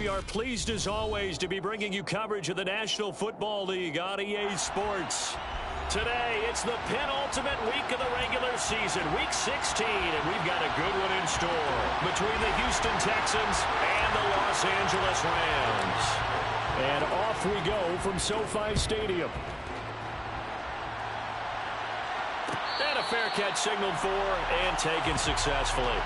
We are pleased as always to be bringing you coverage of the National Football League on EA Sports. Today, it's the penultimate week of the regular season, week 16, and we've got a good one in store between the Houston Texans and the Los Angeles Rams. And off we go from SoFi Stadium. And a fair catch signaled for and taken successfully.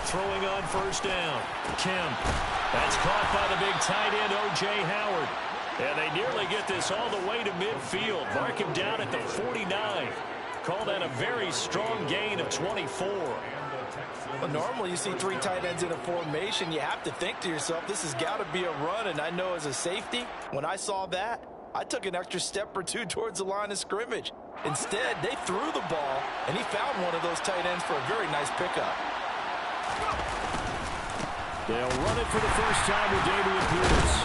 Throwing on first down. Kemp. That's caught by the big tight end, O.J. Howard. And they nearly get this all the way to midfield. Mark him down at the 49. Call that a very strong gain of 24. Well, normally you see three tight ends in a formation. You have to think to yourself, this has got to be a run. And I know as a safety, when I saw that, I took an extra step or two towards the line of scrimmage. Instead, they threw the ball, and he found one of those tight ends for a very nice pickup. They'll run it for the first time with Dameon Pierce.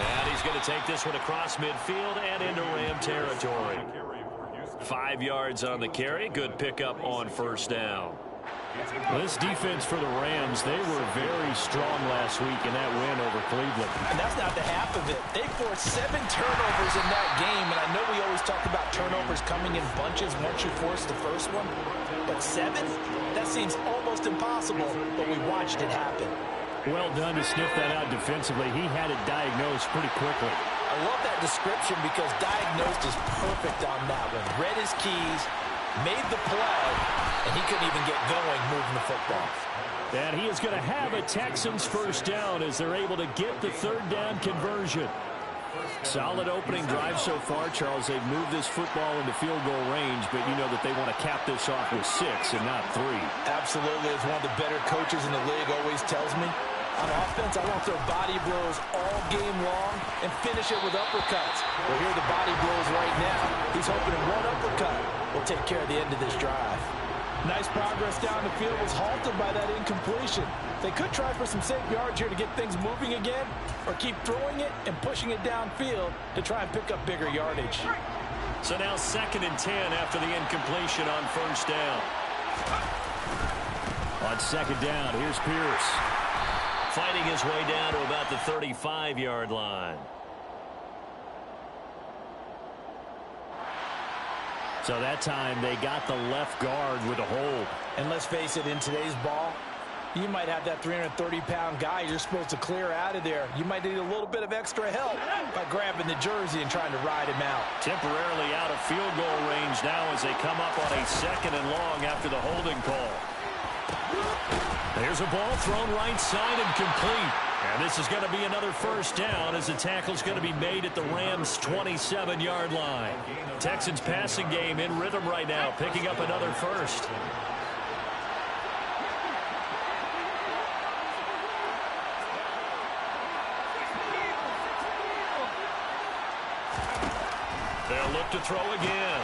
And he's going to take this one across midfield and into Ram territory. 5 yards on the carry. Good pickup on first down. This defense for the Rams, they were very strong last week in that win over Cleveland. And that's not the half of it. They forced 7 turnovers in that game, and I know we always talk about turnovers coming in bunches once you force the first one. But 7? That seems almost impossible, but we watched it happen. Well done to sniff that out defensively. He had it diagnosed pretty quickly. I love that description because diagnosed is perfect on that one. Read his keys, made the play, and he couldn't even get going moving the football. And he is going to have a Texans first down as they're able to get the third down conversion. Solid opening drive so far, Charles. They've moved this football into field goal range, but you know that they want to cap this off with 6 and not 3. Absolutely. As one of the better coaches in the league always tells me, on offense, I want to throw body blows all game long and finish it with uppercuts. Well, here are the body blows right now. He's hoping in one uppercut will take care of the end of this drive. Nice progress down the field was halted by that incompletion. They could try for some safe yards here to get things moving again, or keep throwing it and pushing it downfield to try and pick up bigger yardage. So now 2nd and 10 after the incompletion on first down. On 2nd down, here's Pierce. Fighting his way down to about the 35-yard line. So that time they got the left guard with a hold. And let's face it, in today's ball, you might have that 330-pound guy you're supposed to clear out of there. You might need a little bit of extra help by grabbing the jersey and trying to ride him out. Temporarily out of field goal range now as they come up on a 2nd and long after the holding call. There's a ball thrown right side and complete. And this is going to be another first down as the tackle's going to be made at the Rams' 27-yard line. Texans passing game in rhythm right now, picking up another first. They'll look to throw again.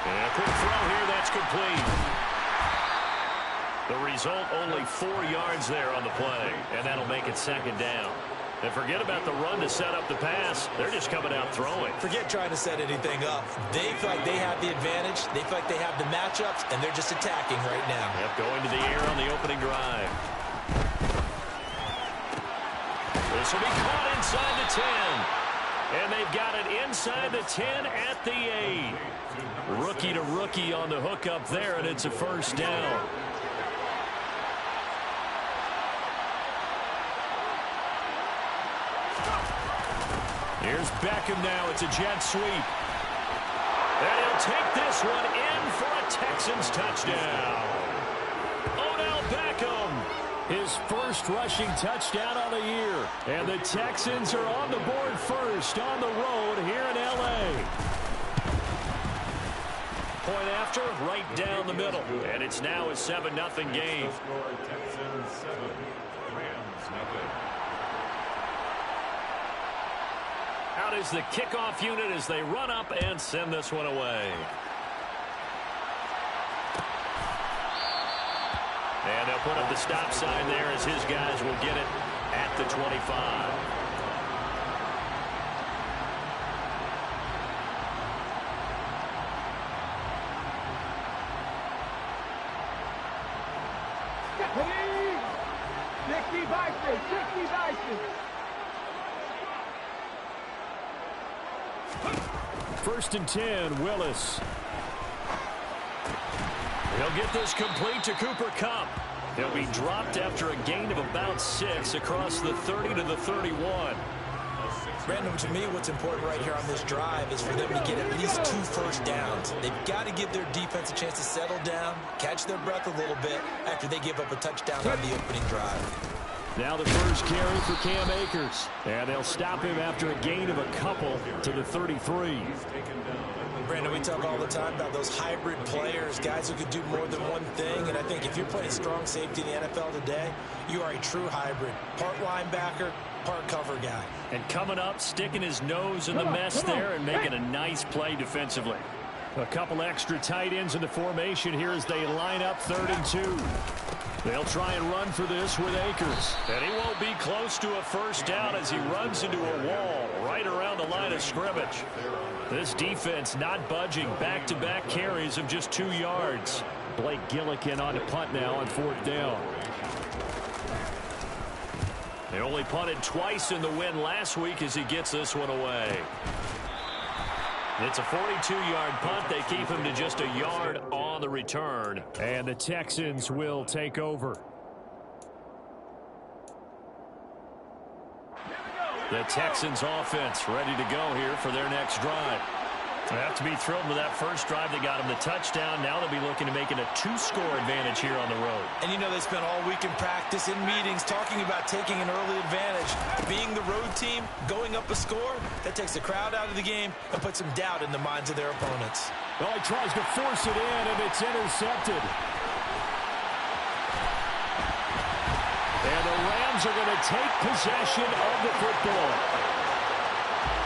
And a quick throw here, that's complete. The result, only 4 yards there on the play, and that'll make it 2nd down. And forget about the run to set up the pass. They're just coming out throwing. Forget trying to set anything up. They feel like they have the advantage. They feel like they have the matchups, and they're just attacking right now. Yep, going to the air on the opening drive. This will be caught inside the 10. And they've got it inside the 10 at the 8. Rookie to rookie on the hook up there, and it's a first down. Here's Beckham now. It's a jet sweep. And he'll take this one in for a Texans touchdown. Odell Beckham, his first rushing touchdown on the year. And the Texans are on the board first on the road here in L.A. Point after, right down the middle. And it's now a 7-0 game. Texans 7, Rams nothing. Out is the kickoff unit as they run up and send this one away. put up the stop sign there as his guys will get it at the 25. First and 10, Willis. He'll get this complete to Cooper Kupp. He'll be dropped after a gain of about 6 across the 30 to the 31. Brandon, to me, what's important right here on this drive is for them to get at least 2 first downs. They've got to give their defense a chance to settle down, catch their breath a little bit after they give up a touchdown on the opening drive. Now the first carry for Cam Akers. And they'll stop him after a gain of a couple to the 33. Brandon, we talk all the time about those hybrid players, guys who could do more than one thing. And I think if you're playing strong safety in the NFL today, you are a true hybrid. Part linebacker, part cover guy. And coming up, sticking his nose in the mess there and making a nice play defensively. A couple extra tight ends in the formation here as they line up 3rd and 2. They'll try and run for this with Akers. And he won't be close to a first down as he runs into a wall right around the line of scrimmage. This defense not budging. Back-to-back carries of just 2 yards. Blake Gillikin on the punt now on 4th down. They only punted twice in the win last week as he gets this one away. It's a 42-yard punt. They keep him to just a yard on the return. And the Texans will take over. The Texans offense ready to go here for their next drive. They have to be thrilled with that first drive. They got him the touchdown. Now they'll be looking to make it a 2-score advantage here on the road. And you know they spent all week in practice, in meetings, talking about taking an early advantage. Being the road team, going up a score, that takes the crowd out of the game and puts some doubt in the minds of their opponents. Well, he tries to force it in, and it's intercepted. And the Rams are going to take possession of the football.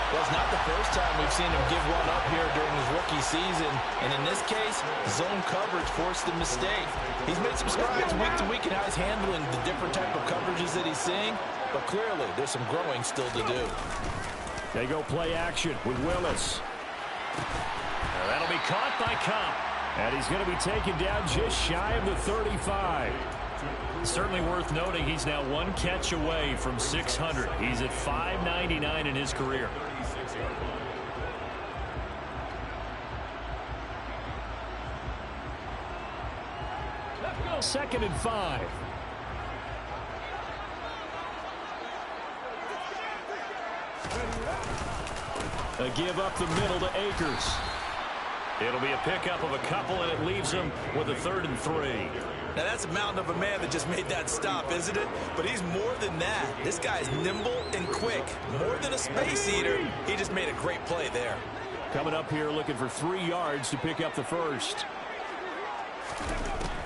Well, it's not the first time we've seen him give one up here during his rookie season. And in this case, zone coverage forced the mistake. He's made some strides week to week in how he's handling the different type of coverages that he's seeing. But clearly, there's some growing still to do. They go play action with Willis. Now that'll be caught by Kupp. And he's going to be taken down just shy of the 35. Certainly worth noting he's now 1 catch away from 600. He's at 599 in his career. 2nd and 5. A give up the middle to Akers. It'll be a pickup of a couple, and it leaves him with a 3rd and 3. Now, that's a mountain of a man that just made that stop, isn't it? But he's more than that. This guy's nimble and quick. More than a space eater, he just made a great play there. Coming up here looking for 3 yards to pick up the first.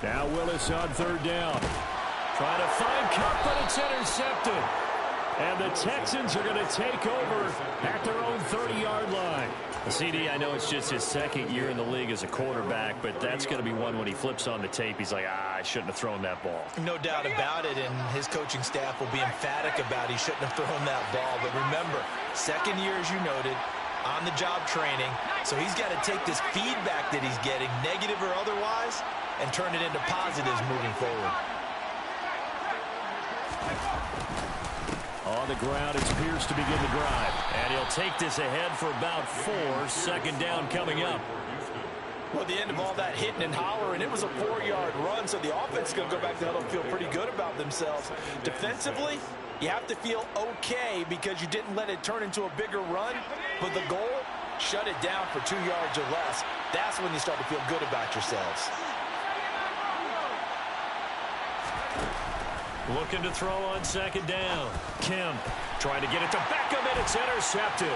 Now Willis on 3rd down. Trying to find Kupp, but it's intercepted. And the Texans are going to take over at their own 30-yard line. CD, I know it's just his 2nd year in the league as a quarterback, but that's going to be one when he flips on the tape. He's like, I shouldn't have thrown that ball. No doubt about it, and his coaching staff will be emphatic about he shouldn't have thrown that ball. But remember, 2nd year, as you noted, on-the-job training. So he's got to take this feedback that he's getting, negative or otherwise, and turn it into positives moving forward. On the ground, it's Pierce to begin the drive. And he'll take this ahead for about 4. 2nd down coming up. Well, at the end of all that hitting and hollering, it was a 4-yard run, so the offense is going to go back to huddle and feel pretty good about themselves. Defensively, you have to feel okay because you didn't let it turn into a bigger run, but the goal, shut it down for 2 yards or less. That's when you start to feel good about yourselves. Looking to throw on 2nd down. Kemp trying to get it to Beckham, and it's intercepted.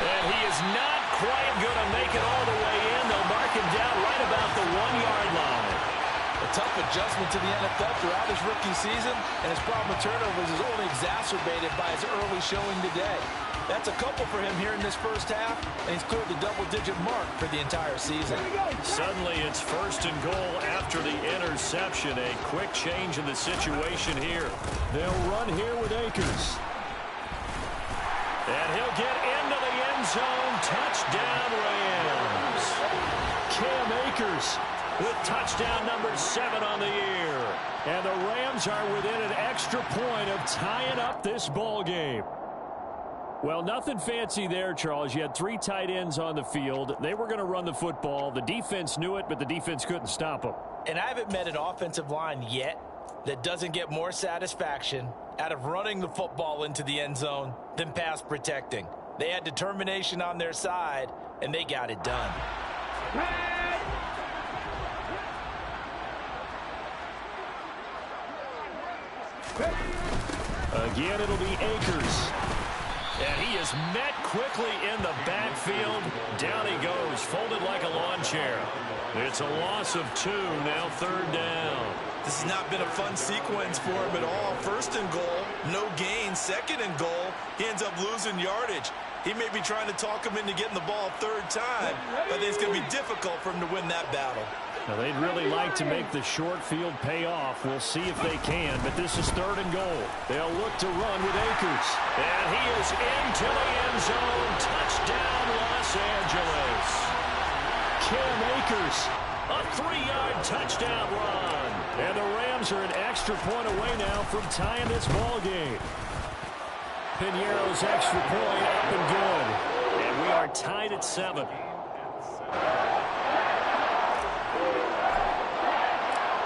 And he is not quite going to make it all the way in. They'll mark him down right about the 1-yard line. A tough adjustment to the NFL throughout his rookie season, and his problem with turnovers is only exacerbated by his early showing today. That's a couple for him here in this first half, and he's cleared the double-digit mark for the entire season. Suddenly it's 1st and goal after the interception. A quick change in the situation here. They'll run here with Akers. And he'll get into the end zone. Touchdown, Rams. Cam Akers with touchdown number 7 on the year. And the Rams are within an extra point of tying up this ball game. Well, nothing fancy there, Charles. You had 3 tight ends on the field. They were going to run the football. The defense knew it, but the defense couldn't stop them. And I haven't met an offensive line yet that doesn't get more satisfaction out of running the football into the end zone than pass protecting. They had determination on their side, and they got it done. Again, it'll be Akers. And he is met quickly in the backfield. Down he goes, folded like a lawn chair. It's a loss of 2, now 3rd down. This has not been a fun sequence for him at all. 1st and goal, no gain. 2nd and goal, he ends up losing yardage. He may be trying to talk him into getting the ball 3rd time, but it's going to be difficult for him to win that battle. Now, they'd really like to make the short field pay off. We'll see if they can, but this is 3rd and goal. They'll look to run with Akers. And he is into the end zone. Touchdown, Los Angeles. Cam Akers, a 3-yard touchdown run. And the Rams are an extra point away now from tying this ball game. Piñeiro's extra point up and good. And we are tied at 7.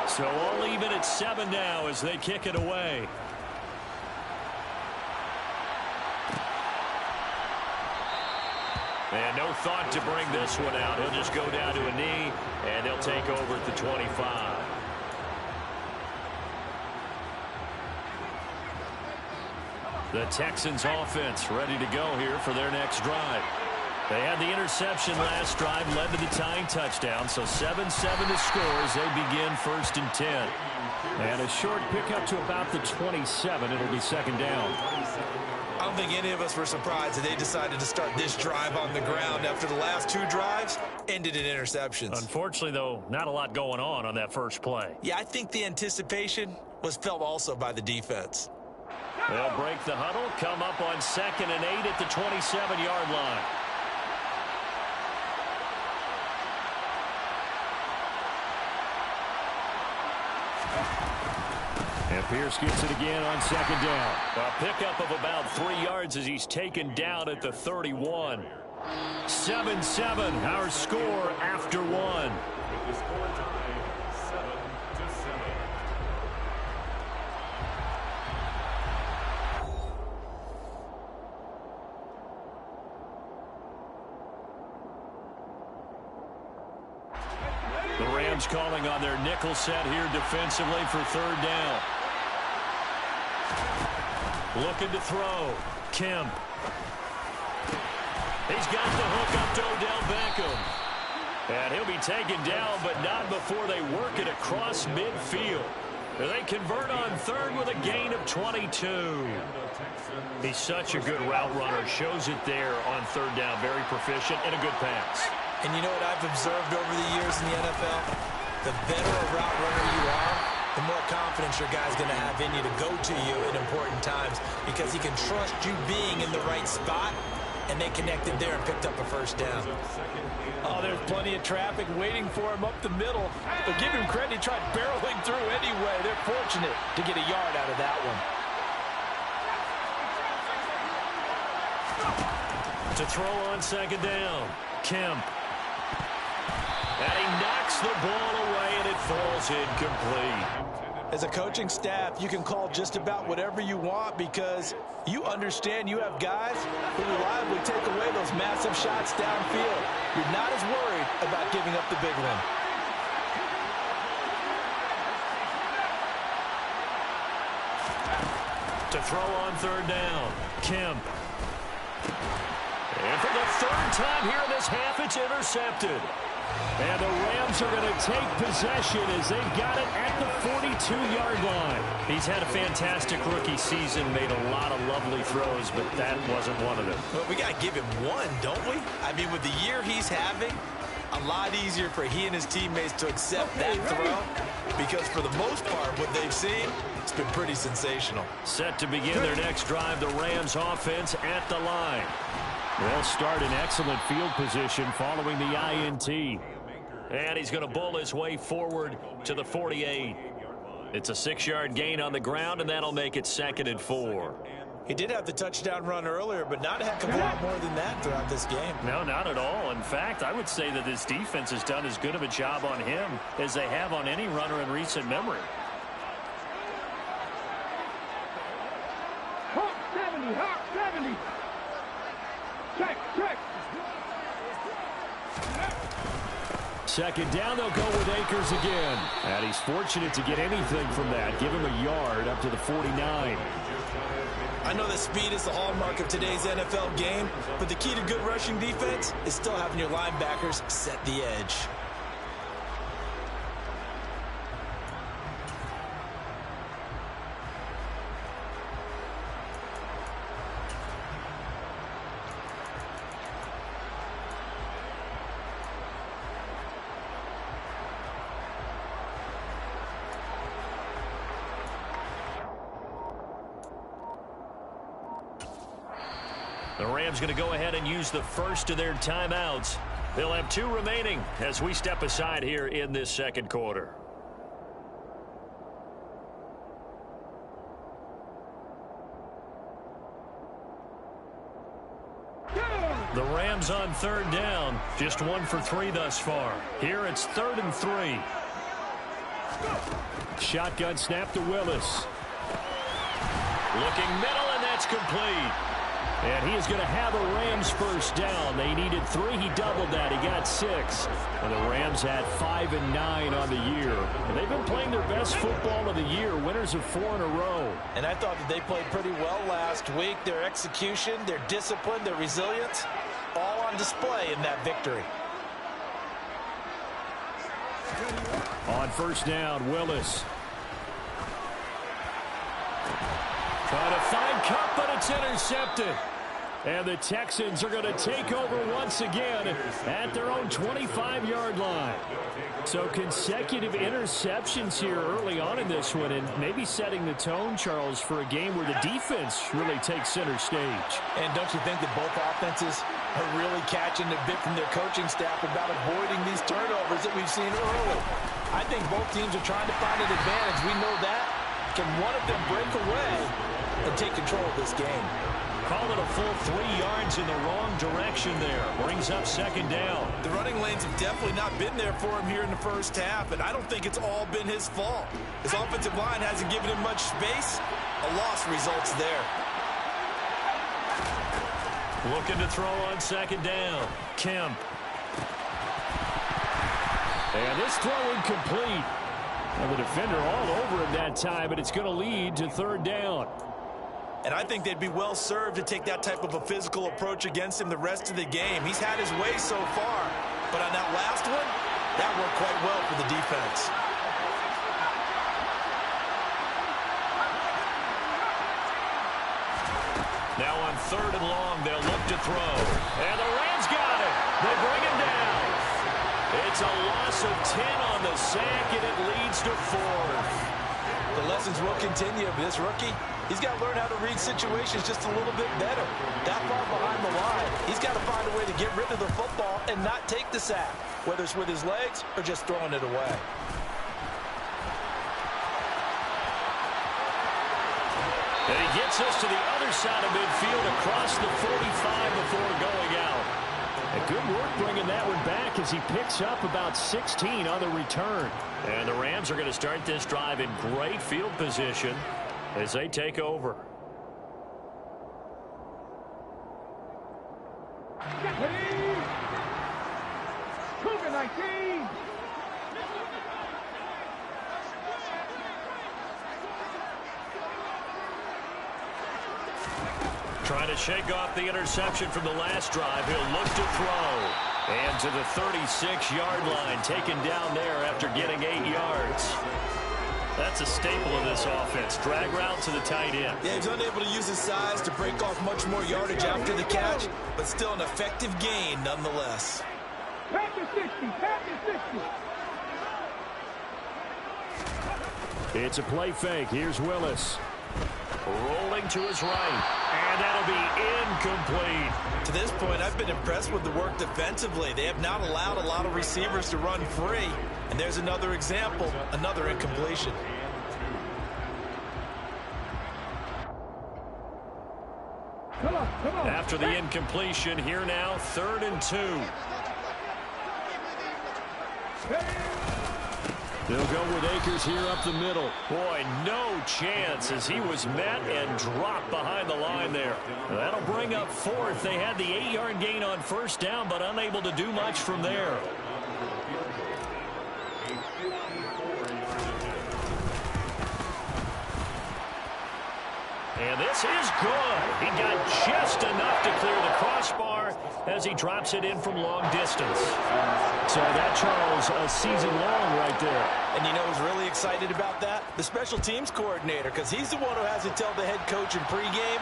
So all even at 7 now as they kick it away. And no thought to bring this one out. He'll just go down to a knee, and they'll take over at the 25. The Texans offense ready to go here for their next drive. They had the interception last drive, led to the tying touchdown. So 7-7 the scores. They begin 1st and 10. And a short pickup to about the 27. It'll be 2nd down. I don't think any of us were surprised that they decided to start this drive on the ground after the last 2 drives ended in interceptions. Unfortunately, though, not a lot going on that first play. Yeah, I think the anticipation was felt also by the defense. They'll break the huddle, come up on 2nd and 8 at the 27-yard line. And Pierce gets it again on 2nd down. A pickup of about 3 yards as he's taken down at the 31. 7-7, our score after 1. With the score tied 7-7. The Rams calling on their nickel set here defensively for 3rd down. Looking to throw. Kemp. He's got the hook up to Odell Beckham. And he'll be taken down, but not before they work it across midfield. They convert on 3rd with a gain of 22. He's such a good route runner. Shows it there on 3rd down. Very proficient and a good pass. And you know what I've observed over the years in the NFL? The better a route runner you are, the more confidence your guy's going to have in you to go to you in important times because he can trust you being in the right spot, and they connected there and picked up a 1st down. Oh, there's plenty of traffic waiting for him up the middle. But give him credit, he tried barreling through anyway. They're fortunate to get a yard out of that one. To throw on 2nd down, Kemp. And he knocks the ball away, and it falls incomplete. As a coaching staff, you can call just about whatever you want because you understand you have guys who reliably take away those massive shots downfield. You're not as worried about giving up the big one. To throw on 3rd down, Kemp. And for the third time here in this half, it's intercepted. And the Rams are going to take possession as they've got it at the 42-yard line. He's had a fantastic rookie season, made a lot of lovely throws, but that wasn't one of them. Well, we got to give him one, don't we? I mean, with the year he's having, a lot easier for he and his teammates to accept that throw, because for the most part, what they've seen, it's been pretty sensational. Set to begin their next drive, the Rams offense at the line. They'll start in excellent field position following the INT. And he's going to bull his way forward to the 48. It's a 6-yard gain on the ground, and that'll make it 2nd and 4. He did have the touchdown run earlier, but not a heck of a lot more than that throughout this game. No, not at all. In fact, I would say that this defense has done as good of a job on him as they have on any runner in recent memory. Hawk 70, Hawk 70. Check. Second down, they'll go with Akers again. And he's fortunate to get anything from that. Give him a yard up to the 49. I know that speed is the hallmark of today's NFL game, but the key to good rushing defense is still having your linebackers set the edge. The Rams going to go ahead and use the first of their timeouts. They'll have 2 remaining as we step aside here in this second quarter. The Rams on 3rd down, just 1 for 3 thus far. Here it's 3rd and 3. Shotgun snap to Willis. Looking middle, and that's complete. And he is going to have a Rams first down. They needed 3. He doubled that. He got 6. And the Rams had 5 and 9 on the year. And they've been playing their best football of the year, winners of 4 in a row. And I thought that they played pretty well last week. Their execution, their discipline, their resilience, all on display in that victory. On first down, Willis. Trying to find Cup, but it's intercepted. And the Texans are going to take over once again at their own 25-yard line. So consecutive interceptions here early on in this one, and maybe setting the tone, Charles, for a game where the defense really takes center stage. And don't you think that both offenses are really catching a bit from their coaching staff about avoiding these turnovers that we've seen early? I think both teams are trying to find an advantage. We know that. Can one of them break away and take control of this game? Call it a full 3 yards in the wrong direction there. Brings up 2nd down. The running lanes have definitely not been there for him here in the first half, and I don't think it's all been his fault. His offensive line hasn't given him much space. A loss results there. Looking to throw on 2nd down. Kemp. And this throw incomplete. And the defender all over him that time, but it's going to lead to 3rd down. And I think they'd be well served to take that type of a physical approach against him the rest of the game. He's had his way so far, but on that last one, that worked quite well for the defense. Now on 3rd and long, they'll look to throw. And the Rams got it. They bring him down. It's a loss of 10 on the sack, and it leads to 4th. The lessons will continue of this rookie. He's got to learn how to read situations just a little bit better. That far behind the line, he's got to find a way to get rid of the football and not take the sack, whether it's with his legs or just throwing it away. And he gets us to the other side of midfield across the 45 before going out. And good work bringing that one back as he picks up about 16 on the return. And the Rams are going to start this drive in great field position as they take over. Cougar 19. Trying Trying to shake off the interception from the last drive. He'll look to throw. And to the 36-yard line, taken down there after getting 8 yards. That's a staple of this offense. Drag route to the tight end. Yeah, he's unable to use his size to break off much more yardage after the catch, but still an effective gain nonetheless. Pack to 60, pack to 60. It's a play fake. Here's Willis. Rolling to his right. And that'll be incomplete. To this point, I've been impressed with the work defensively. They have not allowed a lot of receivers to run free. And there's another example, another incompletion. Come on, come on. After the incompletion, here now, 3rd and 2. They'll go with Akers here up the middle. Boy, no chance as he was met and dropped behind the line there. That'll bring up 4th. They had the 8-yard gain on 1st down, but unable to do much from there. And this is good. He got just enough to clear the crossbar as he drops it in from long distance. So that, Charles, a season long right there. And you know who's really excited about that? The special teams coordinator, because he's the one who has to tell the head coach in pregame,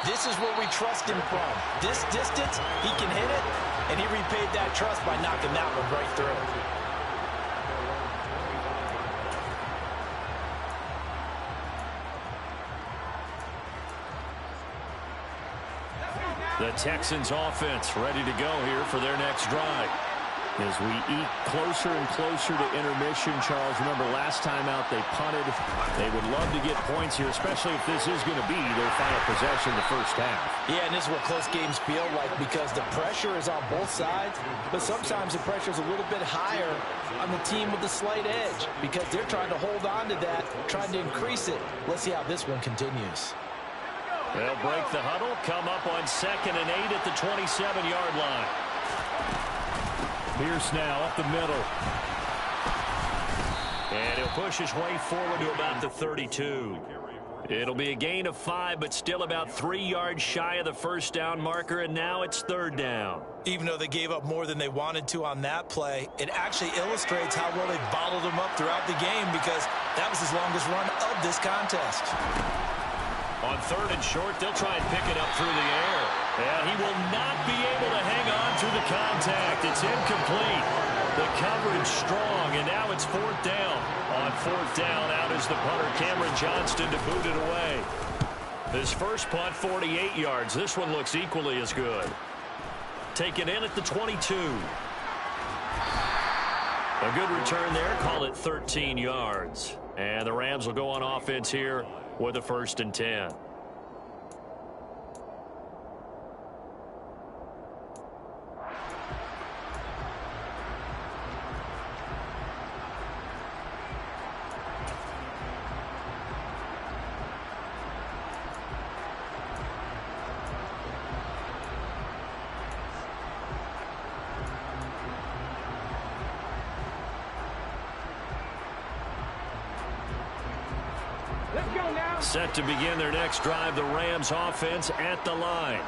this is where we trust him from. This distance, he can hit it, and he repaid that trust by knocking that one right through. The Texans offense ready to go here for their next drive. As we eat closer and closer to intermission, Charles, remember last time out they punted. They would love to get points here, especially if this is going to be their final possession the first half. Yeah, and this is what close games feel like because the pressure is on both sides, but sometimes the pressure is a little bit higher on the team with the slight edge because they're trying to hold on to that, trying to increase it. Let's see how this one continues. They'll break the huddle, come up on 2nd and 8 at the 27-yard line. Pierce now up the middle. And he'll push his way forward to about the 32. It'll be a gain of 5, but still about 3 yards shy of the first down marker, and now it's 3rd down. Even though they gave up more than they wanted to on that play, it actually illustrates how well they bottled them up throughout the game because that was his longest run of this contest. On 3rd and short, they'll try and pick it up through the air. And he will not be able to hang on through the contact. It's incomplete. The coverage strong, and now it's 4th down. On 4th down, out is the punter, Cameron Johnston, to boot it away. His first punt, 48 yards. This one looks equally as good. Taken in at the 22. A good return there. Call it 13 yards. And the Rams will go on offense here with a 1st and 10. Set to begin their next drive, the Rams offense at the line.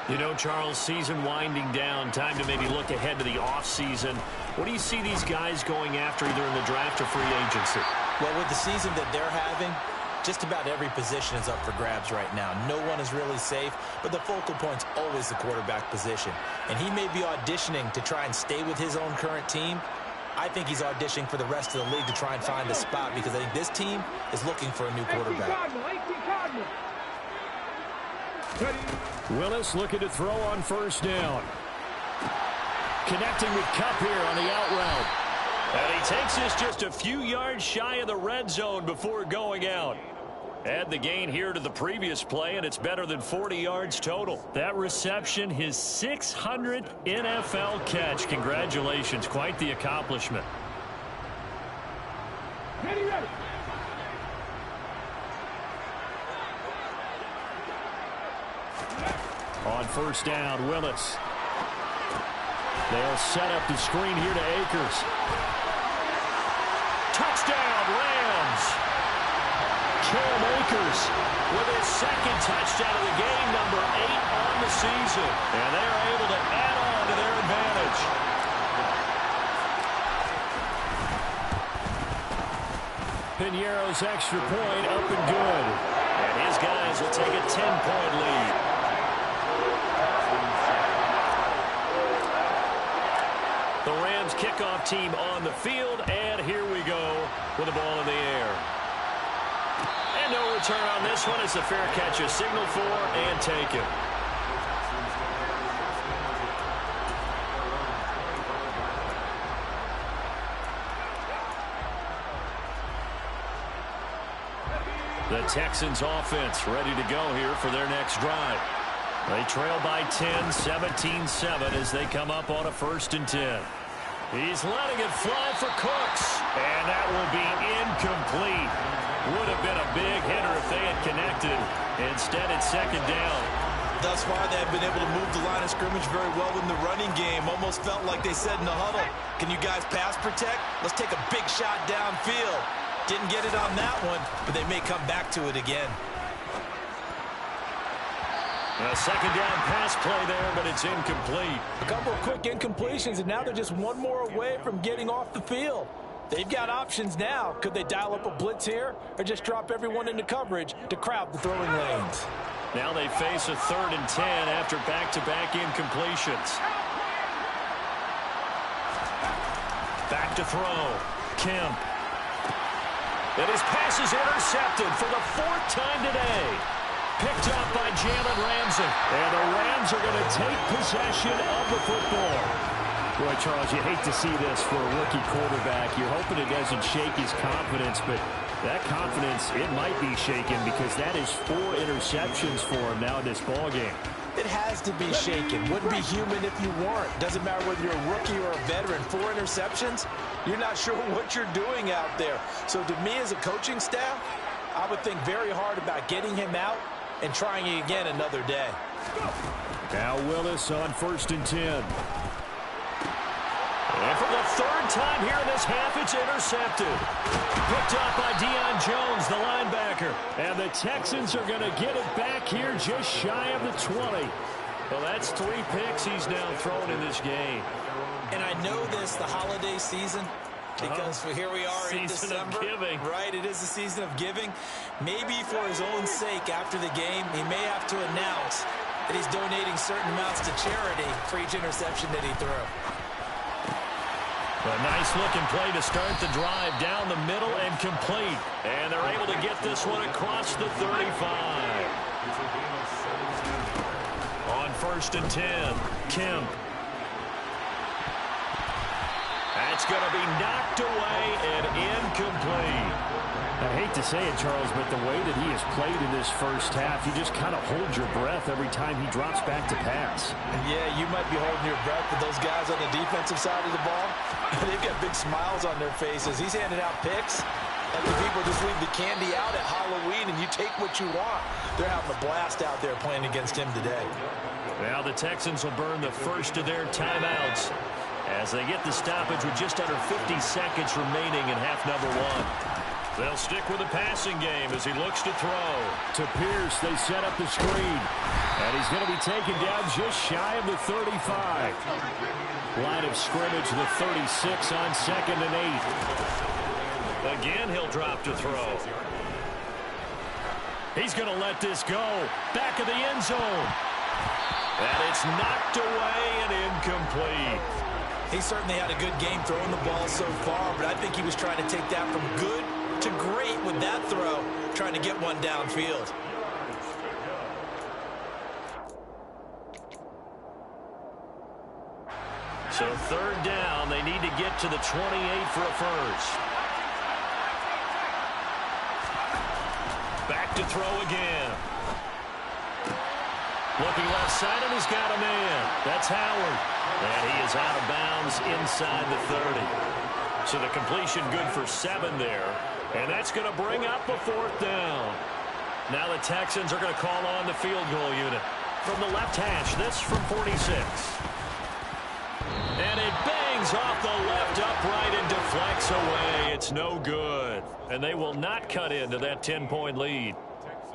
You know, Charles, season winding down, time to maybe look ahead to the offseason. What do you see these guys going after either in the draft or free agency? Well, with the season that they're having, just about every position is up for grabs right now. No one is really safe, but the focal point's always the quarterback position. And he may be auditioning to try and stay with his own current team. I think he's auditioning for the rest of the league to try and find a spot because I think this team is looking for a new quarterback. Willis looking to throw on 1st down. Connecting with Kupp here on the out route. And he takes this just a few yards shy of the red zone before going out. Add the gain here to the previous play, and it's better than 40 yards total. That reception, his 600th NFL catch. Congratulations. Quite the accomplishment. Ready, ready. On 1st down, Willis. They'll set up the screen here to Akers. Touchdown, Rams. trailmakers with his second touchdown of the game, number 8 on the season. And they are able to add on to their advantage. Piñeiro's extra point up and good. And his guys will take a 10-point lead. The Rams kickoff team on the field, and here we go with the ball in the air. And no return on this one. It's a fair catch, a signal for, and taken. The Texans offense ready to go here for their next drive. They trail by 10, 17-7 as they come up on a 1st and 10. He's letting it fly for Cooks. And that will be incomplete. Would have been a big hitter if they had connected. Instead, it's 2nd down. Thus far, they have been able to move the line of scrimmage very well in the running game. Almost felt like they said in the huddle, can you guys pass protect? Let's take a big shot downfield. Didn't get it on that one, but they may come back to it again. A 2nd down pass play there, but it's incomplete. A couple of quick incompletions, and now they're just one more away from getting off the field. They've got options now. Could they dial up a blitz here or just drop everyone into coverage to crowd the throwing lanes? Now they face a 3rd and 10 after back-to-back incompletions. Back to throw. Kemp. And his pass is intercepted for the 4th time today. Picked up by Jalen Ramsey. And the Rams are going to take possession of the football. Boy, Charles, you hate to see this for a rookie quarterback. You're hoping it doesn't shake his confidence, but that confidence, it might be shaken because that is 4 interceptions for him now in this ballgame. It has to be shaken. Wouldn't be human if you weren't. Doesn't matter whether you're a rookie or a veteran. 4 interceptions, you're not sure what you're doing out there. So to me as a coaching staff, I would think very hard about getting him out and trying it again another day. Now Willis on 1st and 10. And for the 3rd time here in this half, it's intercepted. Picked up by Deion Jones, the linebacker. And the Texans are going to get it back here just shy of the 20. Well, that's 3 picks he's now thrown in this game. And I know this, the holiday season, because here we are in December. Season of giving. Right, it is the season of giving. Maybe for his own sake after the game, he may have to announce that he's donating certain amounts to charity for each interception that he threw. A nice-looking play to start the drive down the middle and complete. And they're able to get this one across the 35. On 1st and 10, Kemp. That's going to be knocked away and incomplete. I hate to say it, Charles, but the way that he has played in this first half, you just kind of hold your breath every time he drops back to pass. Yeah, you might be holding your breath, but those guys on the defensive side of the ball, they've got big smiles on their faces. He's handing out picks like the people just leave the candy out at Halloween and you take what you want. They're having a blast out there playing against him today. Now the Texans will burn the first of their timeouts as they get the stoppage with just under 50 seconds remaining in half number 1. They'll stick with the passing game as he looks to throw. To Pierce, they set up the screen. And he's going to be taken down just shy of the 35. Line of scrimmage, the 36 on 2nd and 8. Again, he'll drop to throw. He's going to let this go. Back of the end zone. And it's knocked away and incomplete. He certainly had a good game throwing the ball so far, but I think he was trying to take that from good to great with that throw, trying to get one downfield. So 3rd down, they need to get to the 28 for a first. Back to throw again. Looking left side, and he's got a man. That's Howard. And he is out of bounds inside the 30. So the completion good for 7 there. And that's going to bring up a 4th down. Now the Texans are going to call on the field goal unit. From the left hash, this from 46. And it bangs Leans off the left upright and deflects away. It's no good. And they will not cut into that 10-point lead.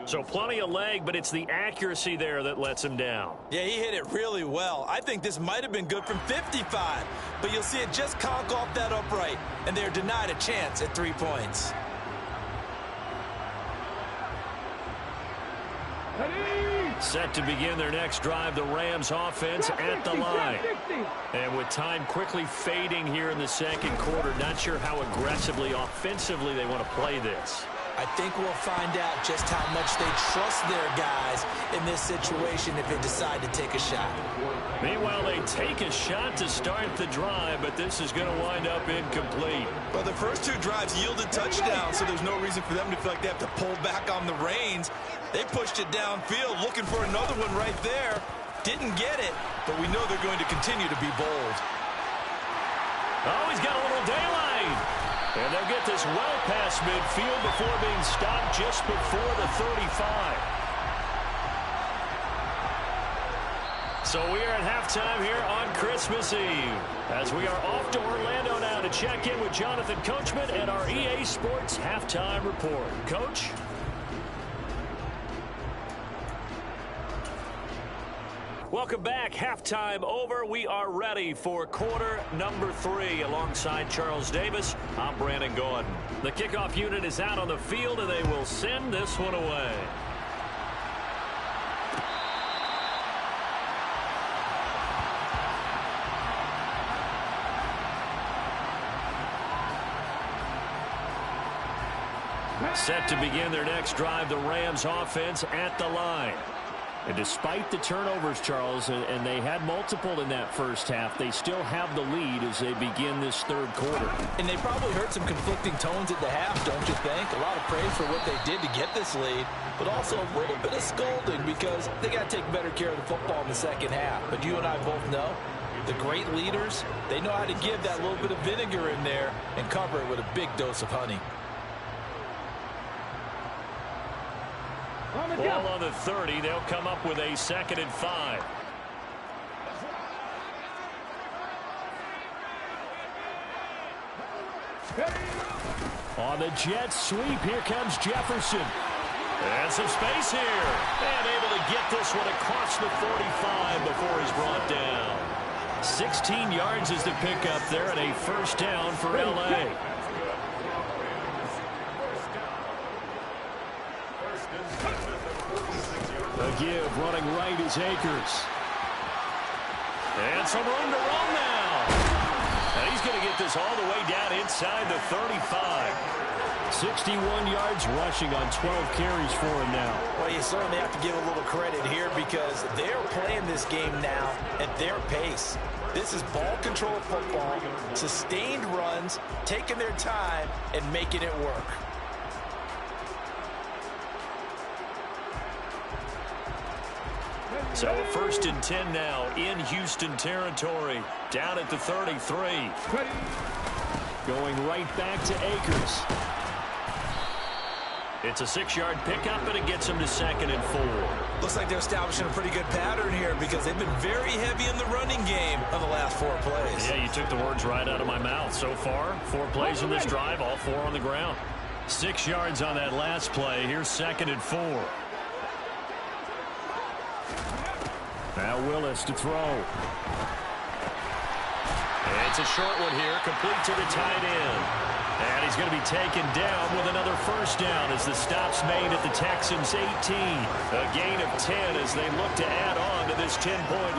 So plenty of leg, but it's the accuracy there that lets him down. Yeah, he hit it really well. I think this might have been good from 55. But you'll see it just conk off that upright. And they're denied a chance at 3 points. Set to begin their next drive, the Rams offense at the line. And with time quickly fading here in the second quarter, not sure how aggressively, offensively they want to play this. I think we'll find out just how much they trust their guys in this situation if they decide to take a shot. Meanwhile, they take a shot to start the drive, but this is going to wind up incomplete. Well, the first 2 drives yielded touchdowns, so there's no reason for them to feel like they have to pull back on the reins. They pushed it downfield, looking for another one right there. Didn't get it, but we know they're going to continue to be bold. Oh, he's got a little daylight. And they'll get this well past midfield before being stopped just before the 35. So we are at halftime here on Christmas Eve, as we are off to Orlando now to check in with Jonathan Coachman and our EA Sports Halftime Report. Coach? Welcome back. Halftime over. We are ready for quarter number 3 alongside Charles Davis. I'm Brandon Gordon. The kickoff unit is out on the field, and they will send this one away. Set to begin their next drive, the Rams offense at the line. And despite the turnovers, Charles, and they had multiple in that first half, they still have the lead as they begin this third quarter. And they probably heard some conflicting tones at the half, don't you think? A lot of praise for what they did to get this lead, but also a little bit of scolding because they got to take better care of the football in the second half. But you and I both know the great leaders, they know how to give that little bit of vinegar in there and cover it with a big dose of honey. Ball on the 30. They'll come up with a 2nd and 5. On the jet sweep, here comes Jefferson. And some space here. And able to get this one across the 45 before he's brought down. 16 yards is the pickup there and a first down for L.A. A give running right is Akers. And some room to run now. And he's going to get this all the way down inside the 35. 61 yards rushing on 12 carries for him now. Well, you certainly have to give a little credit here because they're playing this game now at their pace. This is ball control football, sustained runs, taking their time, and making it work. So 1st and 10 now in Houston territory. Down at the 33. Going right back to Akers. It's a 6-yard pickup, and it gets him to 2nd and 4. Looks like they're establishing a pretty good pattern here because they've been very heavy in the running game on the last 4 plays. Yeah, you took the words right out of my mouth. So far, 4 plays in this drive, all 4 on the ground. 6 yards on that last play. Here's 2nd and 4. Now Willis to throw. It's a short one here, complete to the tight end. And he's going to be taken down with another first down as the stop's made at the Texans' 18. A gain of 10 as they look to add on to this 10-point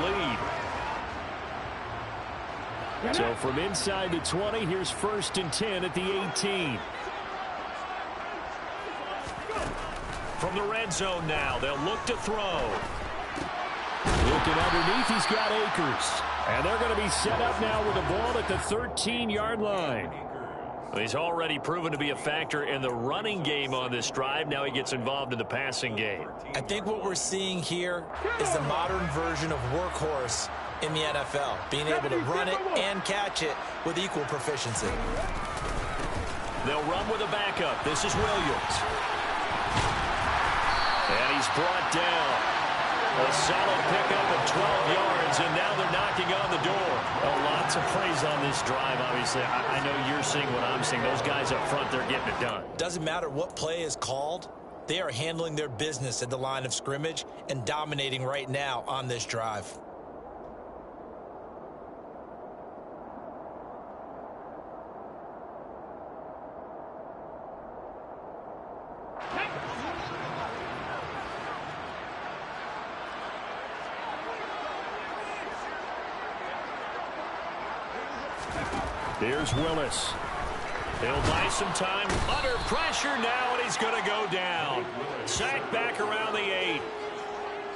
lead. So from inside the 20, here's 1st and 10 at the 18. From the red zone now, they'll look to throw. Looking underneath, he's got Akers. And they're going to be set up now with the ball at the 13-yard line. He's already proven to be a factor in the running game on this drive. Now he gets involved in the passing game. I think what we're seeing here is the modern version of workhorse in the NFL, being able to run it and catch it with equal proficiency. They'll run with a backup. This is Williams. And he's brought down. A solid pickup of 12 yards, and now they're knocking on the door. Lots of praise on this drive, obviously. I know you're seeing what I'm seeing. Those guys up front, they're getting it done. Doesn't matter what play is called. They are handling their business at the line of scrimmage and dominating right now on this drive. Here's Willis. He'll buy some time. Under pressure now, and he's going to go down. Sacked back around the 8.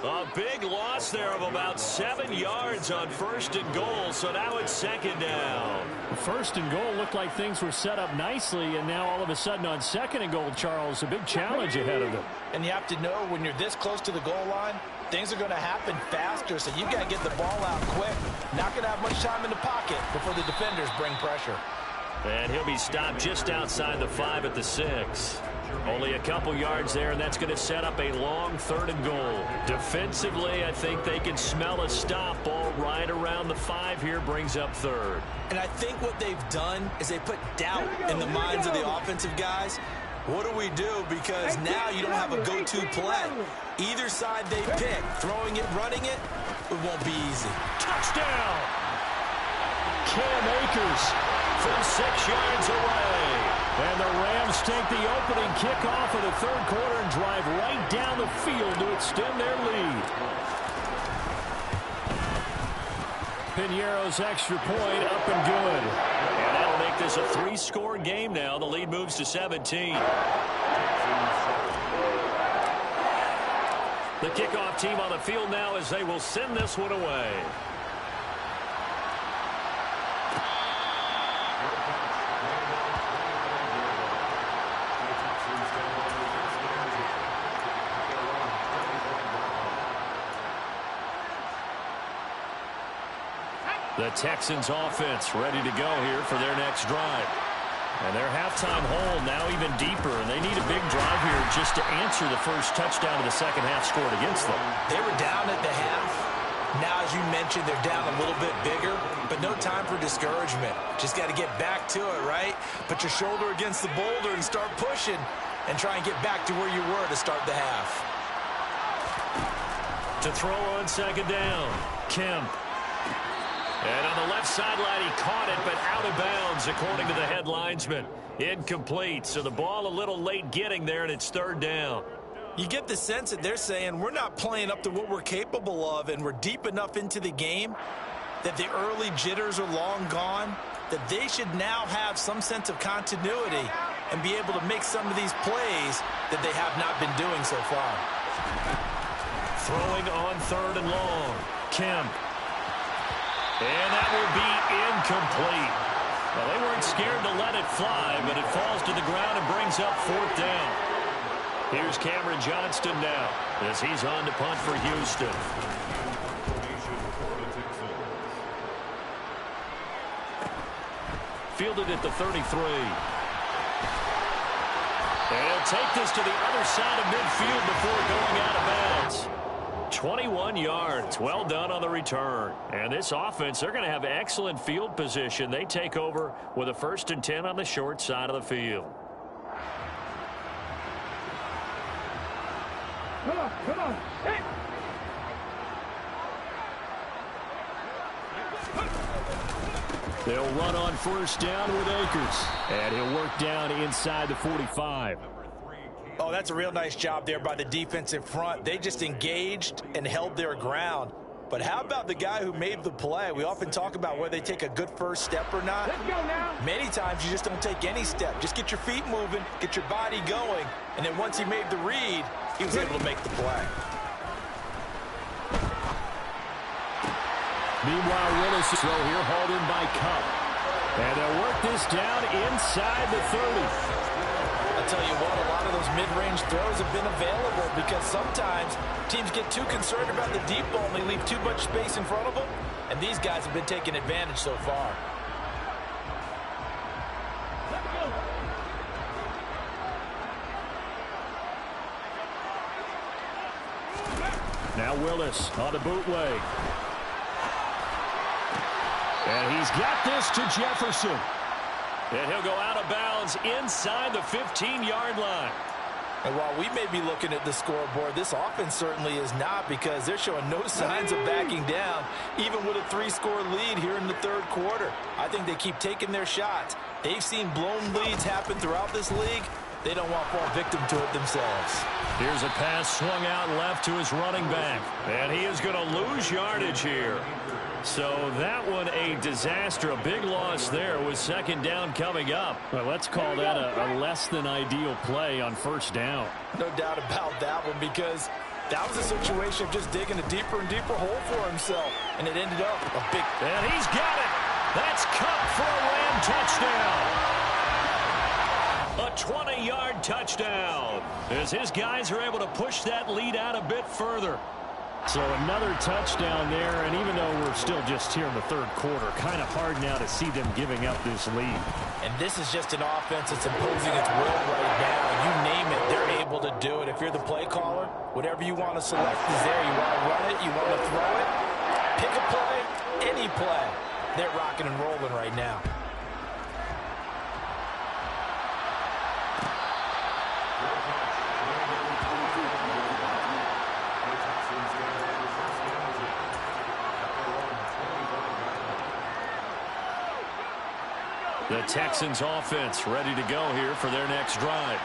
A big loss there of about 7 yards on 1st and goal, so now it's 2nd down. 1st and goal looked like things were set up nicely, and now all of a sudden on 2nd and goal, Charles, a big challenge ahead of them. And you have to know when you're this close to the goal line, things are going to happen faster, so you've got to get the ball out quick. Not going to have much time in the pocket before the defenders bring pressure. And he'll be stopped just outside the 5 at the 6. Only a couple yards there, and that's going to set up a long 3rd and goal. Defensively, I think they can smell a stop. Ball right around the 5 here, brings up 3rd. And I think what they've done is they put doubt in the minds of the offensive guys. What do we do? Because now you don't have a go-to play. Either side they pick, throwing it, running it, it won't be easy. Touchdown! Cam Akers from 6 yards away. And the Rams take the opening kickoff of the 3rd quarter and drive right down the field to extend their lead. Piñeiro's extra point up and good. And that'll make this a 3-score game now. The lead moves to 17. The kickoff team on the field now as they will send this one away. The Texans offense ready to go here for their next drive. And their halftime hole now even deeper, and they need a big drive here just to answer the first touchdown of the second half scored against them. They were down at the half. Now, as you mentioned, they're down a little bit bigger, but no time for discouragement. Just got to get back to it, right? Put your shoulder against the boulder and start pushing and try and get back to where you were to start the half. To throw on 2nd down, Kemp. And on the left sideline, he caught it, but out of bounds, according to the head linesman. Incomplete, so the ball a little late getting there, and it's 3rd down. You get the sense that they're saying we're not playing up to what we're capable of, and we're deep enough into the game that the early jitters are long gone, that they should now have some sense of continuity and be able to make some of these plays that they have not been doing so far. Throwing on 3rd and long, Kemp. And that will be incomplete. Well, they weren't scared to let it fly, but it falls to the ground and brings up 4th down. Here's Cameron Johnston now as he's on to punt for Houston. Fielded at the 33. And he'll take this to the other side of midfield before going out of bounds. 21 yards. Well done on the return. And this offense, they're going to have excellent field position. They take over with a 1st and 10 on the short side of the field. Come on. Hey. They'll run on 1st down with Akers. And he'll work down inside the 45. Oh, that's a real nice job there by the defensive front. They just engaged and held their ground. But how about the guy who made the play? We often talk about whether they take a good first step or not. Let's go now. Many times you just don't take any step. Just get your feet moving, get your body going, and then once he made the read, he was able to make the play. Meanwhile, Willis throw here hauled in by Cup. And they'll work this down inside the 30. I'll tell you what, a lot of those mid-range throws have been available because sometimes teams get too concerned about the deep ball and they leave too much space in front of them, and these guys have been taking advantage so far. Now Now Willis on the bootleg. And he's got this to Jefferson. And he'll go out of bounds inside the 15-yard line. And while we may be looking at the scoreboard, this offense certainly is not, because they're showing no signs of backing down, even with a 3-score lead here in the third quarter. I think they keep taking their shots. They've seen blown leads happen throughout this league. They don't want to fall victim to it themselves. Here's a pass swung out left to his running back. And he is going to lose yardage here. So that one a disaster. A big loss there with second down coming up. Well, let's call that a less than ideal play on first down. No doubt about that one, because that was a situation of just digging a deeper and deeper hole for himself. And it ended up a big... And he's got it. That's Cup for a Ram touchdown. A 20-yard touchdown, as his guys are able to push that lead out a bit further. So another touchdown there, and even though we're still just here in the third quarter, kind of hard now to see them giving up this lead. And this is just an offense that's imposing its will right now. You name it, they're able to do it. If you're the play caller, whatever you want to select is there. You want to run it, you want to throw it, pick a play, any play. They're rocking and rolling right now. The Texans offense ready to go here for their next drive.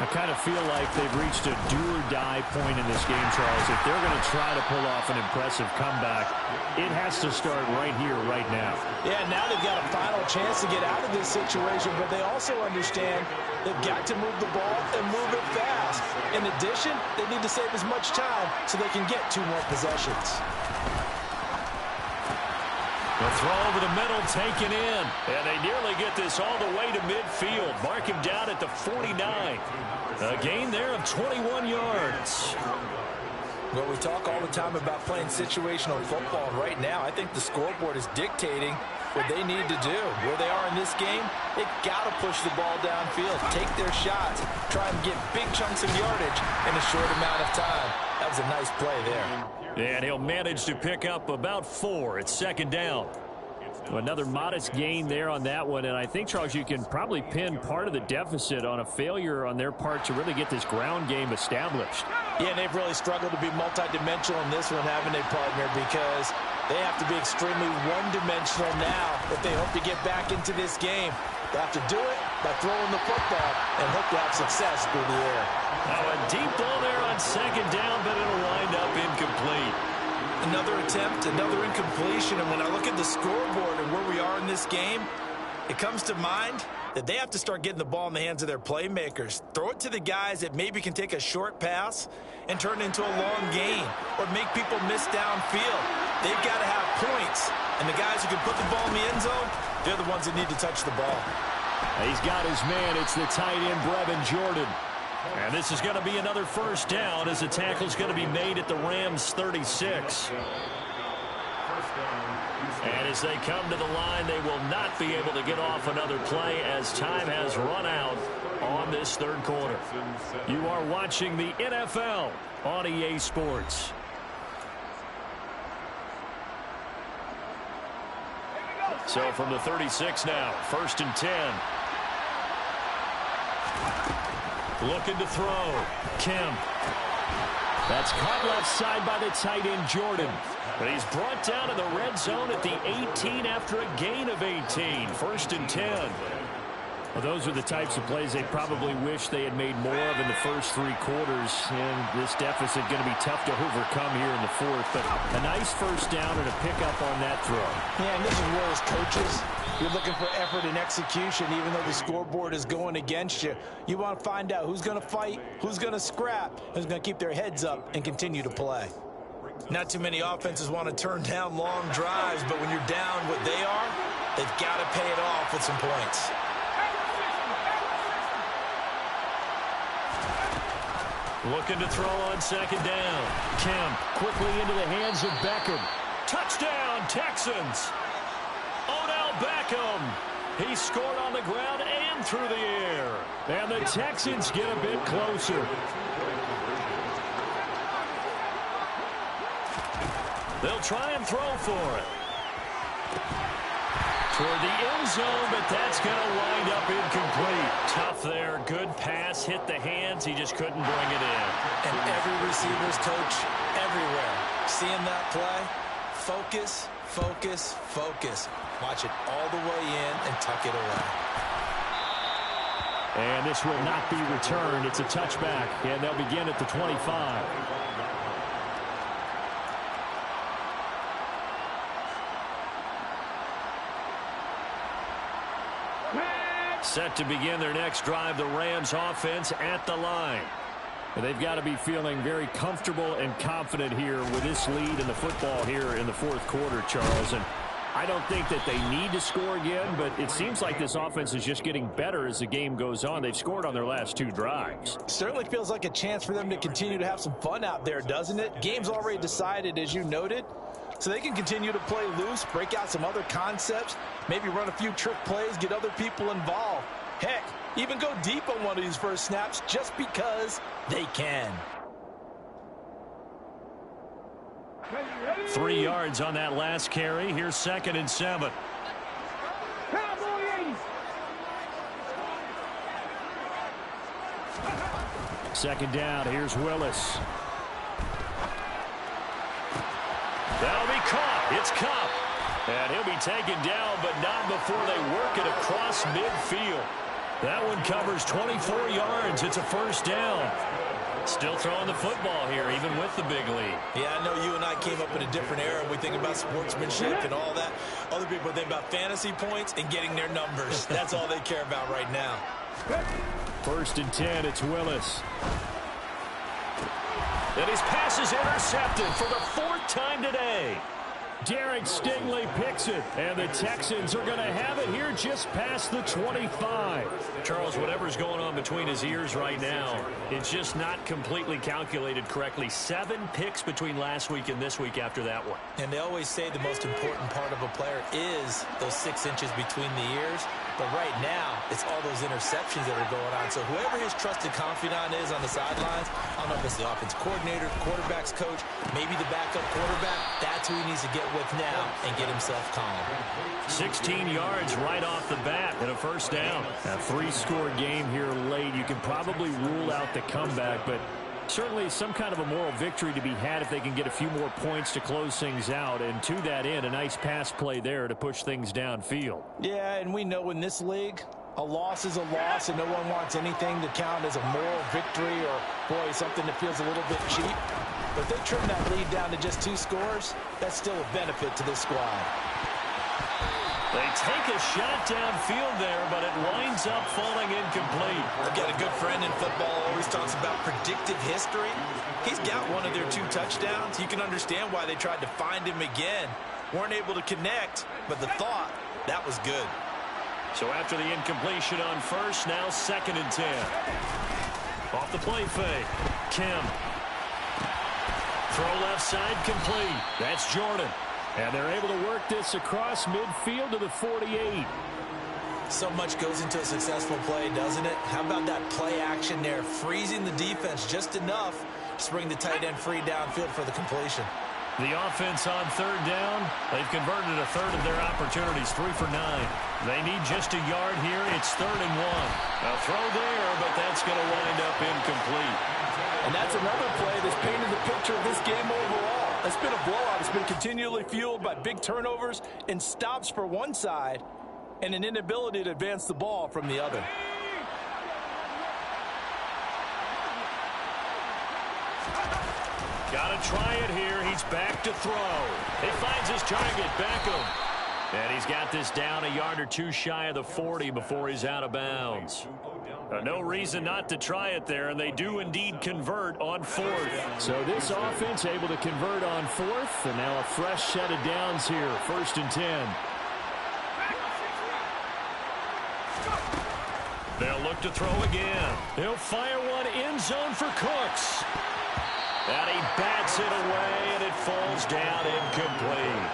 I kind of feel like they've reached a do-or-die point in this game, Charles. If they're going to try to pull off an impressive comeback, it has to start right here, right now. Yeah, now they've got a final chance to get out of this situation, but they also understand they've got to move the ball and move it fast. In addition, they need to save as much time so they can get 2 more possessions. The throw over the middle taken in. And they nearly get this all the way to midfield. Mark him down at the 49. A gain there of 21 yards. Well, we talk all the time about playing situational football. Right now, I think the scoreboard is dictating what they need to do. Where they are in this game, they've got to push the ball downfield, take their shots, try and get big chunks of yardage in a short amount of time. That was a nice play there. And he'll manage to pick up about 4. It's second down. Another modest gain there on that one, and I think, Charles, you can probably pin part of the deficit on a failure on their part to really get this ground game established. Yeah, and they've really struggled to be multidimensional in this one, haven't they, partner? Because they have to be extremely one-dimensional now if they hope to get back into this game. They have to do it by throwing the football and hope to have success through the air. Now a deep ball there on second down, but it'll wind up incomplete. Another attempt, another incompletion, and when I look at the scoreboard and where we are in this game, it comes to mind that they have to start getting the ball in the hands of their playmakers. Throw it to the guys that maybe can take a short pass and turn it into a long gain or make people miss downfield. They've got to have points, and the guys who can put the ball in the end zone, they're the ones that need to touch the ball. He's got his man. It's the tight end, Brevin Jordan. And this is going to be another first down as the tackle's going to be made at the Rams 36. And as they come to the line, they will not be able to get off another play as time has run out on this third quarter. You are watching the NFL on EA Sports. So from the 36 now, 1st and 10. Looking to throw. Kemp. That's caught left side by the tight end, Jordan. But he's brought down in the red zone at the 18 after a gain of 18. 1st and 10. Well, those are the types of plays they probably wish they had made more of in the first 3 quarters. And this deficit going to be tough to overcome here in the 4th. But a nice first down and a pickup on that throw. Yeah, and this is where as coaches, you're looking for effort and execution, even though the scoreboard is going against you. You want to find out who's going to fight, who's going to scrap, who's going to keep their heads up and continue to play. Not too many offenses want to turn down long drives, but when you're down what they are, they've got to pay it off with some points. Looking to throw on second down. Kemp quickly into the hands of Beckham. Touchdown, Texans. Odell Beckham. He scored on the ground and through the air. And the Texans get a bit closer. They'll try and throw for it. Toward the end zone, but that's going to wind up incomplete. Tough there. Good pass. Hit the hands. He just couldn't bring it in. And every receiver's coach everywhere. Seeing that play, focus, focus, focus. Watch it all the way in and tuck it away. And this will not be returned. It's a touchback, and they'll begin at the 25. Set to begin their next drive, the Rams offense at the line. They've got to be feeling very comfortable and confident here with this lead in the football here in the fourth quarter, Charles. And I don't think that they need to score again, but it seems like this offense is just getting better as the game goes on. They've scored on their last 2 drives. Certainly feels like a chance for them to continue to have some fun out there, doesn't it? Game's already decided, as you noted. So they can continue to play loose, break out some other concepts, maybe run a few trick plays, get other people involved. Heck, even go deep on one of these first snaps just because they can. 3 yards on that last carry. Here's 2nd and 7. Second down, here's Willis. That'll be caught. It's Cup. And he'll be taken down, but not before they work it across midfield. That one covers 24 yards. It's a first down. Still throwing the football here, even with the big lead. Yeah, I know you and I came up in a different era. We think about sportsmanship and all that. Other people think about fantasy points and getting their numbers. That's all they care about right now. 1st and 10, it's Willis. And his pass is intercepted for the 4th time today. Derek Stingley picks it, and the Texans are going to have it here just past the 25. Charles, whatever's going on between his ears right now, it's just not completely calculated correctly. 7 picks between last week and this week after that one. And they always say the most important part of a player is those 6 inches between the ears. But right now, it's all those interceptions that are going on. So whoever his trusted confidant is on the sidelines, I don't know if it's the offense coordinator, quarterback's coach, maybe the backup quarterback, that's who he needs to get with now and get himself calm. 16 yards right off the bat and a first down. A 3-score game here late. You can probably rule out the comeback, but certainly some kind of a moral victory to be had if they can get a few more points to close things out. And to that end, a nice pass play there to push things downfield. Yeah, and we know in this league, a loss is a loss, and no one wants anything to count as a moral victory or, boy, something that feels a little bit cheap. But if they trim that lead down to just 2 scores, that's still a benefit to this squad. They take a shot downfield there, but it winds up falling incomplete. I've got a good friend in football, always talks about predictive history. He's got one of their 2 touchdowns. You can understand why they tried to find him again. Weren't able to connect, but the thought, that was good. So after the incompletion on first, now 2nd and 10. Off the play fake. Kim. Throw left side complete. That's Jordan. And they're able to work this across midfield to the 48. So much goes into a successful play, doesn't it? How about that play action there, freezing the defense just enough to bring the tight end free downfield for the completion. The offense on 3rd down, they've converted a 1/3 of their opportunities, 3 for 9. They need just a yard here. It's 3rd and 1. A throw there, but that's going to wind up incomplete. And that's another play that's painted the picture of this game overall. It's been a blowout. It's been continually fueled by big turnovers and stops for one side and an inability to advance the ball from the other. Got to try it here. He's back to throw. He finds his target, Beckham. And he's got this down a yard or 2 shy of the 40 before he's out of bounds. No reason not to try it there, and they do indeed convert on 4th. So this offense able to convert on 4th, and now a fresh set of downs here, 1st and 10. They'll look to throw again. He'll fire one end zone for Cooks. And he bats it away, and it falls down incomplete.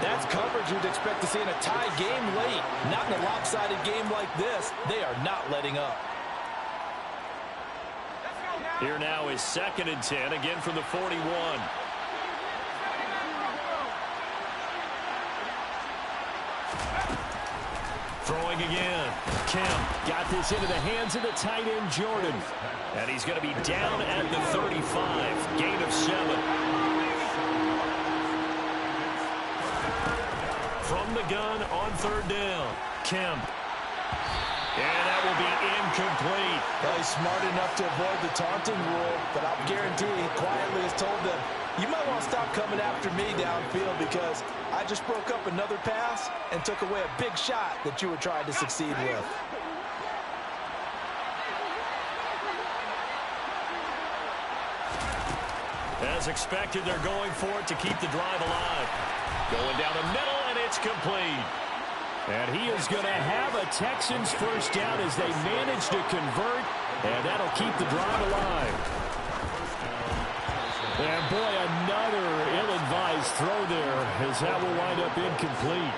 That's coverage you'd expect to see in a tie game late. Not in a lopsided game like this. They are not letting up. Here now is 2nd and 10, again from the 41. Throwing again. Kemp got this into the hands of the tight end, Jordan. And he's going to be down at the 35. Gain of 7. From the gun on 3rd down. Kemp. And that will be incomplete. Well, he's smart enough to avoid the taunting rule, but I'll guarantee he quietly has told them, you might want to stop coming after me downfield because I just broke up another pass and took away a big shot that you were trying to succeed with. As expected, they're going for it to keep the drive alive. Going down the middle, and it's complete. And he is going to have a Texans first down as they manage to convert, and that'll keep the drive alive. And boy, another ill-advised throw there as that will wind up incomplete.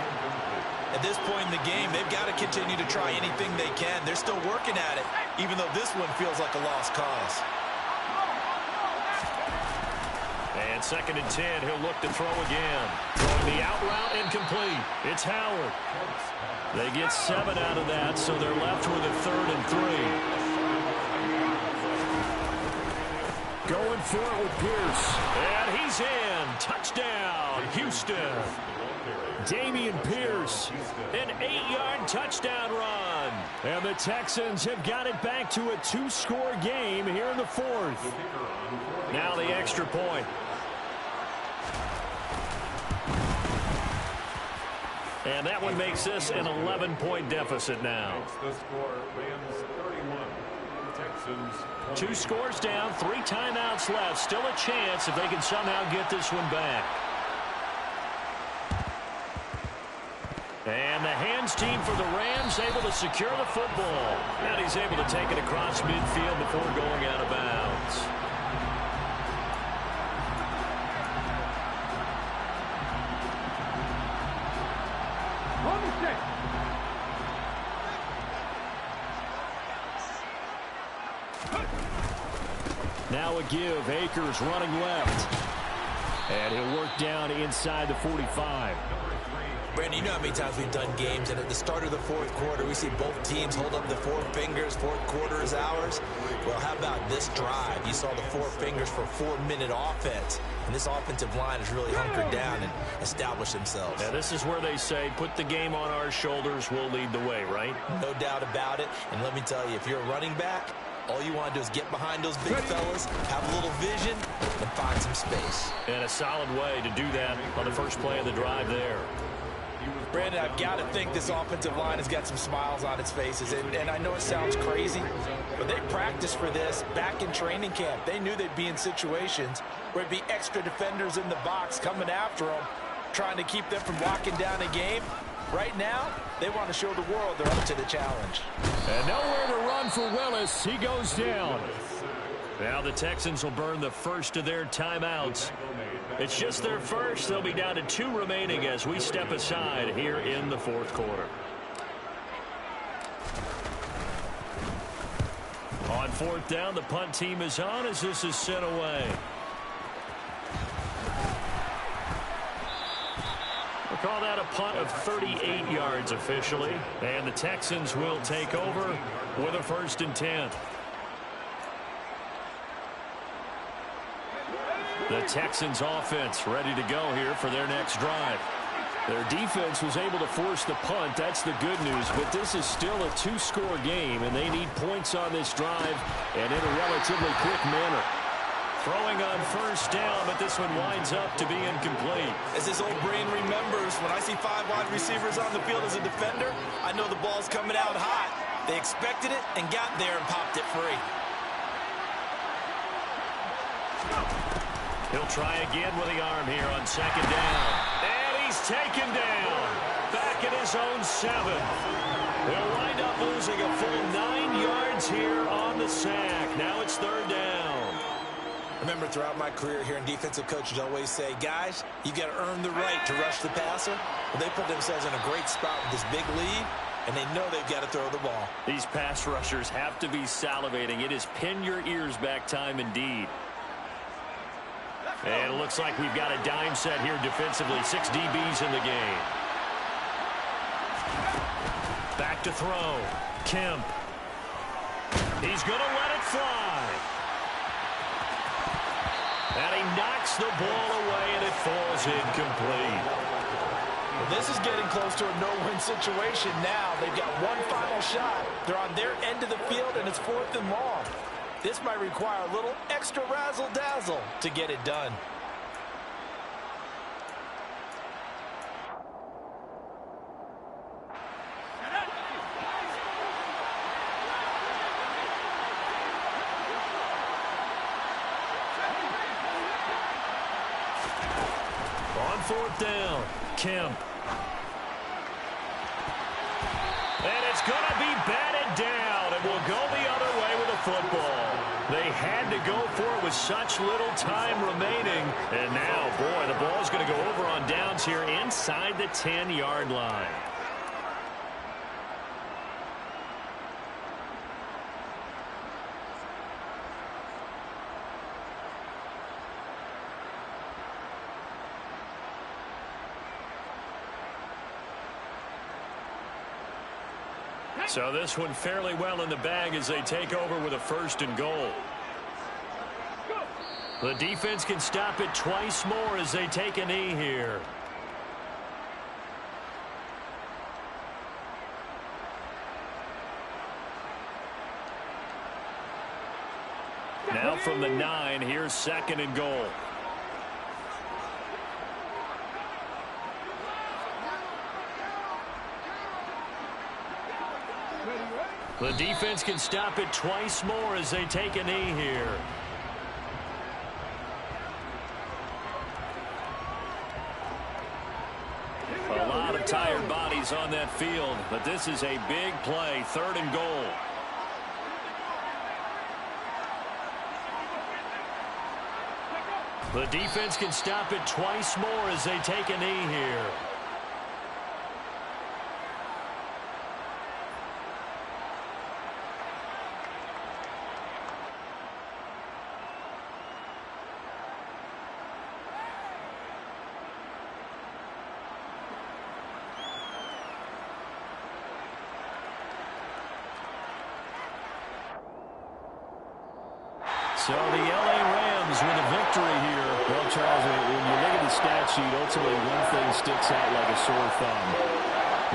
At this point in the game, they've got to continue to try anything they can. They're still working at it, even though this one feels like a lost cause. And 2nd and 10, he'll look to throw again. Throwing the out route, incomplete. It's Howard. They get 7 out of that, so they're left with a 3rd and 3. Going for it with Pierce. And he's in. Touchdown, Houston. Dameon Pierce, an 8-yard touchdown run. And the Texans have got it back to a 2-score game here in the 4th. Now the extra point. And that one makes this an 11-point deficit now. The score, Rams 31, Texans 20. 2 scores down, 3 timeouts left. Still a chance if they can somehow get this one back. And the hands team for the Rams able to secure the football. And he's able to take it across midfield before going out of bounds. Now a give. Akers running left. And he'll work down inside the 45. Brandon, you know how many times we've done games, and at the start of the 4th quarter, we see both teams hold up the 4 fingers, 4th quarter is ours. Well, how about this drive? You saw the 4 fingers for 4-minute offense, and this offensive line has really hunkered down and established themselves. Now, this is where they say, put the game on our shoulders, we'll lead the way, right? No doubt about it, and let me tell you, if you're a running back, all you want to do is get behind those big fellas, have a little vision, and find some space. And a solid way to do that on the first play of the drive there. Brandon, I've got to think this offensive line has got some smiles on its faces. And I know it sounds crazy, but they practiced for this back in training camp. They knew they'd be in situations where it'd be extra defenders in the box coming after them, trying to keep them from locking down a game. Right now, they want to show the world they're up to the challenge. And nowhere to run for Willis. He goes down. Now the Texans will burn the first of their timeouts. It's just their first. They'll be down to 2 remaining as we step aside here in the 4th quarter. On 4th down, the punt team is on as this is sent away. We'll call that a punt of 38 yards officially. And the Texans will take over with a 1st and 10. The Texans offense ready to go here for their next drive. Their defense was able to force the punt. That's the good news. But this is still a 2-score game, and they need points on this drive and in a relatively quick manner. Throwing on 1st down, but this one winds up to be incomplete. As this old brain remembers, when I see 5 wide receivers on the field as a defender, I know the ball's coming out hot. They expected it and got there and popped it free. He'll try again with the arm here on 2nd down. And he's taken down. Back at his own 7. He'll wind up losing a full 9 yards here on the sack. Now it's 3rd down. Remember, throughout my career here in defensive coaches always say, guys, you got to earn the right to rush the passer. Well, they put themselves in a great spot with this big lead, and they know they've got to throw the ball. These pass rushers have to be salivating. It is pin your ears back time indeed. And it looks like we've got a dime set here defensively. 6 DBs in the game. Back back to throw. Kemp. He's going to let it fly. And he knocks the ball away, and it falls incomplete. Well, this is getting close to a no-win situation now. They've got one final shot. They're on their end of the field, and it's 4th and long. This might require a little extra razzle-dazzle to get it done. On 4th down, Kemp. And it's going to be batted down, and will go the other way with the football. They had to go for it with such little time remaining. And now, boy, the ball's going to go over on downs here inside the 10-yard line. So this one fairly well in the bag as they take over with a 1st and goal. The defense can stop it twice more as they take a knee here. Now from the 9, here's 2nd and goal. The defense can stop it twice more as they take a knee here. A lot of tired bodies on that field, but this is a big play, 3rd and goal. The defense can stop it twice more as they take a knee here. So the L.A. Rams with a victory here. Well, Charles, when you look at the stat sheet, ultimately one thing sticks out like a sore thumb.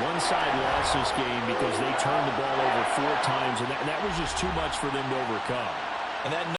One side lost this game because they turned the ball over 4 times, and that was just too much for them to overcome. And that